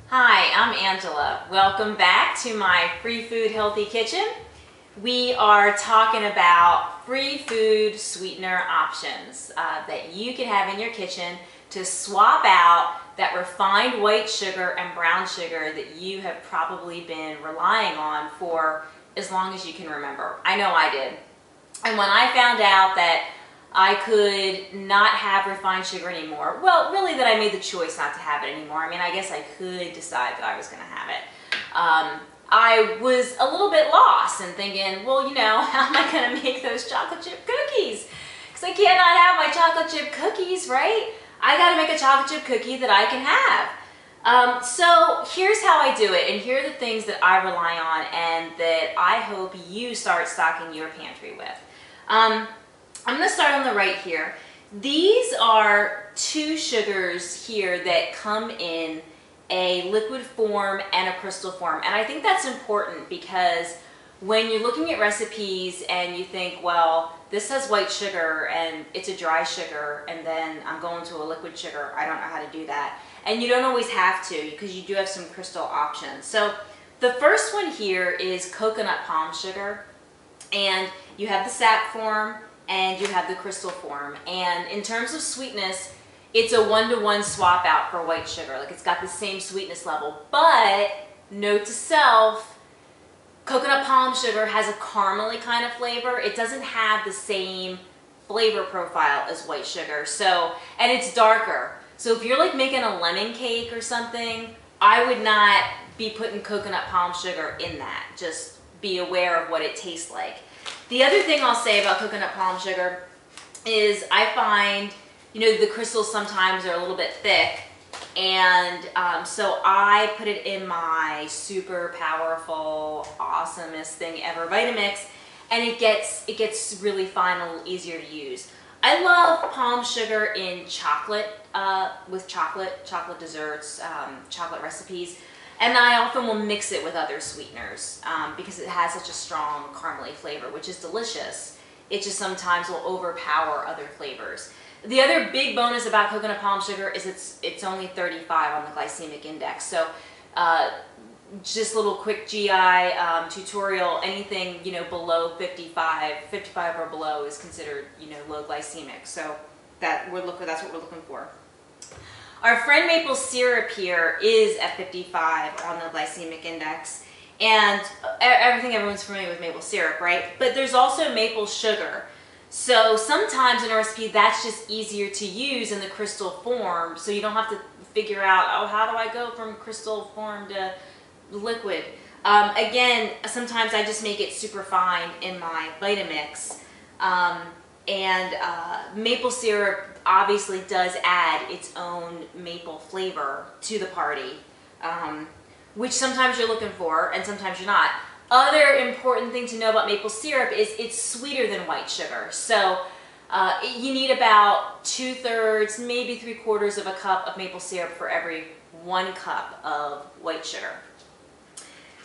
Hi, I'm Angela. Welcome back to my Free Food Healthy Kitchen. We are talking about free food sweetener options that you can have in your kitchen to swap out that refined white sugar and brown sugar that you have probably been relying on for as long as you can remember. I know I did. And when I found out that I could not have refined sugar anymore. Well, really that I made the choice not to have it anymore. I mean, I guess I could decide that I was going to have it. I was a little bit lost and thinking, well, how am I going to make those chocolate chip cookies? Because I cannot have my chocolate chip cookies, right? I got to make a chocolate chip cookie that I can have. So here's how I do it, and here are the things that I rely on and that I hope you start stocking your pantry with. I'm going to start on the right here. These are two sugars here that come in a liquid form and a crystal form. And I think that's important because when you're looking at recipes and you think, well, this has white sugar and it's a dry sugar and then I'm going to a liquid sugar, I don't know how to do that. And you don't always have to because you do have some crystal options. So the first one here is coconut palm sugar, and you have the sap form and you have the crystal form. And in terms of sweetness, it's a 1-to-1 swap out for white sugar. Like, it's got the same sweetness level. But note to self, coconut palm sugar has a caramely kind of flavor. It doesn't have the same flavor profile as white sugar. So, and it's darker. So if you're like making a lemon cake or something, I would not be putting coconut palm sugar in that. Just be aware of what it tastes like. The other thing I'll say about coconut palm sugar is I find, the crystals sometimes are a little bit thick, and so I put it in my super powerful, awesomest thing ever, Vitamix, and it gets really fine, a little easier to use. I love palm sugar in chocolate, with chocolate desserts, chocolate recipes. And I often will mix it with other sweeteners because it has such a strong caramely flavor, which is delicious. It just sometimes will overpower other flavors. The other big bonus about coconut palm sugar is it's only 35 on the glycemic index. So just a little quick GI tutorial, anything below 55 or below is considered low glycemic. So that's what we're looking for. Our friend maple syrup here is at 55 on the glycemic index, and everyone's familiar with maple syrup, right? But there's also maple sugar. So sometimes in a recipe that's just easier to use in the crystal form, so you don't have to figure out, oh, how do I go from crystal form to liquid? Again, sometimes I just make it super fine in my Vitamix. Maple syrup obviously does add its own maple flavor to the party, which sometimes you're looking for and sometimes you're not. Other important thing to know about maple syrup is it's sweeter than white sugar. So you need about 2/3, maybe 3/4 of a cup of maple syrup for every 1 cup of white sugar.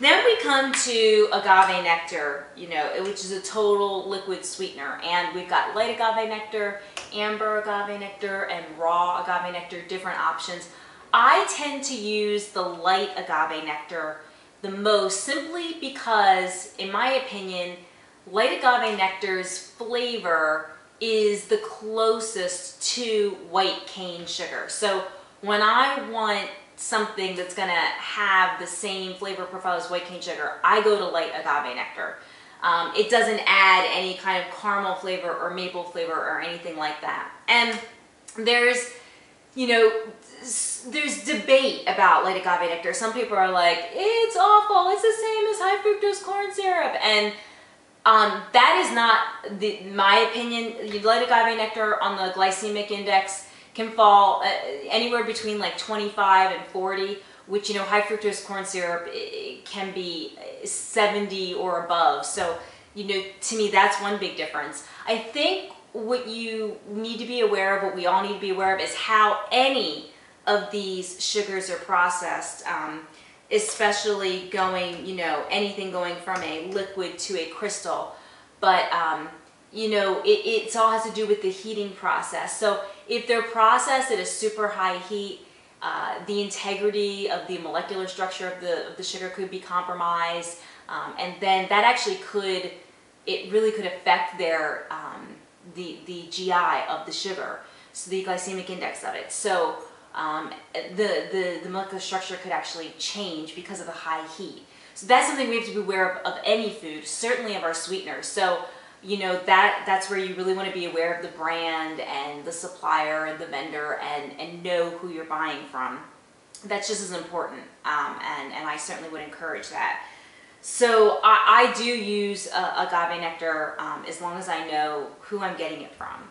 Then we come to agave nectar, which is a total liquid sweetener. And we've got light agave nectar, amber agave nectar, and raw agave nectar, different options. I tend to use the light agave nectar the most simply because, in my opinion, light agave nectar's flavor is the closest to white cane sugar. So when I want something that's going to have the same flavor profile as white cane sugar, I go to light agave nectar. It doesn't add any kind of caramel flavor or maple flavor or anything like that. And there's debate about light agave nectar. Some people are like, it's awful, it's the same as high fructose corn syrup. And that is not my opinion. Light agave nectar on the glycemic index can fall anywhere between like 25 and 40, which, high fructose corn syrup can be 70 or above. So, to me, that's one big difference. I think what you need to be aware of, what we all need to be aware of, is how any of these sugars are processed, especially going, anything going from a liquid to a crystal. But, it all has to do with the heating process. So if they're processed at a super high heat, The integrity of the molecular structure of the sugar could be compromised, and then that actually it really could affect their the GI of the sugar, so the glycemic index of it. So the molecular structure could actually change because of the high heat. So that's something we have to be aware of any food, certainly of our sweeteners. So you know, that's where you really want to be aware of the brand and the supplier and the vendor, and know who you're buying from. That's just as important, and I certainly would encourage that. So I do use agave nectar as long as I know who I'm getting it from.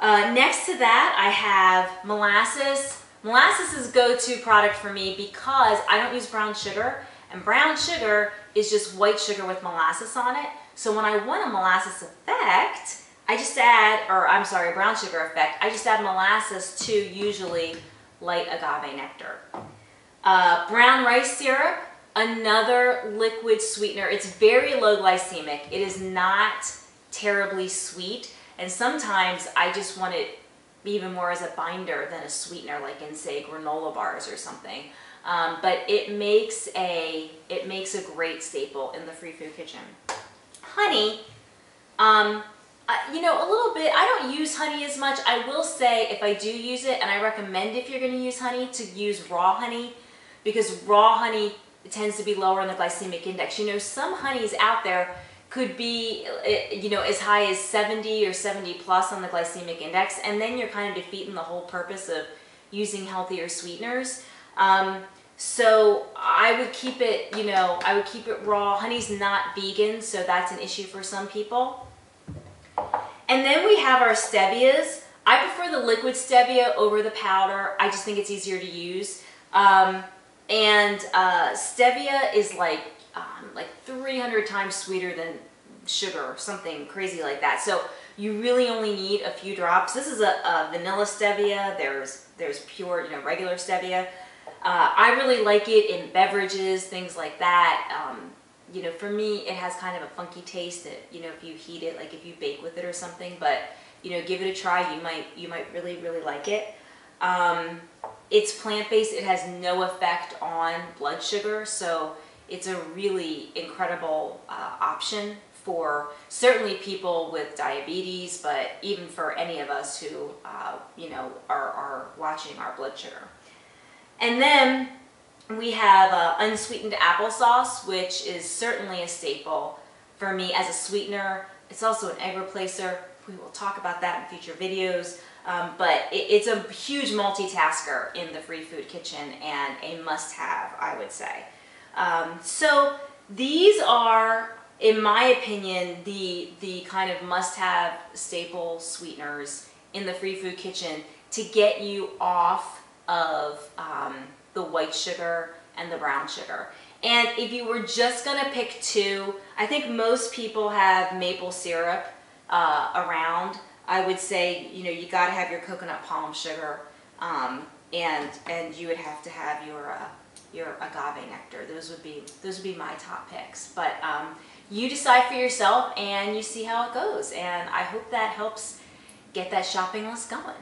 Next to that, I have molasses. Molasses is a go-to product for me because I don't use brown sugar, and brown sugar is just white sugar with molasses on it. So when I want a molasses effect, I just add, or I'm sorry, a brown sugar effect, I just add molasses to usually light agave nectar. Brown rice syrup, another liquid sweetener. It's very low glycemic. It is not terribly sweet, and sometimes I just want it even more as a binder than a sweetener, like in, say, granola bars or something. But it makes a great staple in the free food kitchen. Honey, you know, a little bit. I don't use honey as much. I will say, if I do use it, and I recommend if you're going to use honey, to use raw honey, because raw honey tends to be lower in the glycemic index. You know, some honeys out there could be, you know, as high as 70 or 70 plus on the glycemic index, and then you're kind of defeating the whole purpose of using healthier sweeteners. So I would keep it, you know, I would keep it raw. Honey's not vegan, so that's an issue for some people. And then we have our stevias. I prefer the liquid stevia over the powder. I just think it's easier to use. Stevia is like 300 times sweeter than sugar, or something crazy like that. So you really only need a few drops. This is a vanilla stevia. There's pure, you know, regular stevia. I really like it in beverages, things like that. You know, for me, it has kind of a funky taste that, you know, if you heat it, like if you bake with it or something, but, you know, give it a try. You might really, really like it. It's plant-based. It has no effect on blood sugar, so it's a really incredible option for certainly people with diabetes, but even for any of us who, you know, are watching our blood sugar. And then we have unsweetened applesauce, which is certainly a staple for me as a sweetener. It's also an egg replacer. We will talk about that in future videos. But it's a huge multitasker in the free food kitchen and a must-have, I would say. So these are, in my opinion, the kind of must-have staple sweeteners in the free food kitchen to get you off of the white sugar and the brown sugar. And if you were just gonna pick two, I think most people have maple syrup around. I would say, you know, you gotta have your coconut palm sugar, and you would have to have your agave nectar. Those would be my top picks. But you decide for yourself and you see how it goes. And I hope that helps get that shopping list going.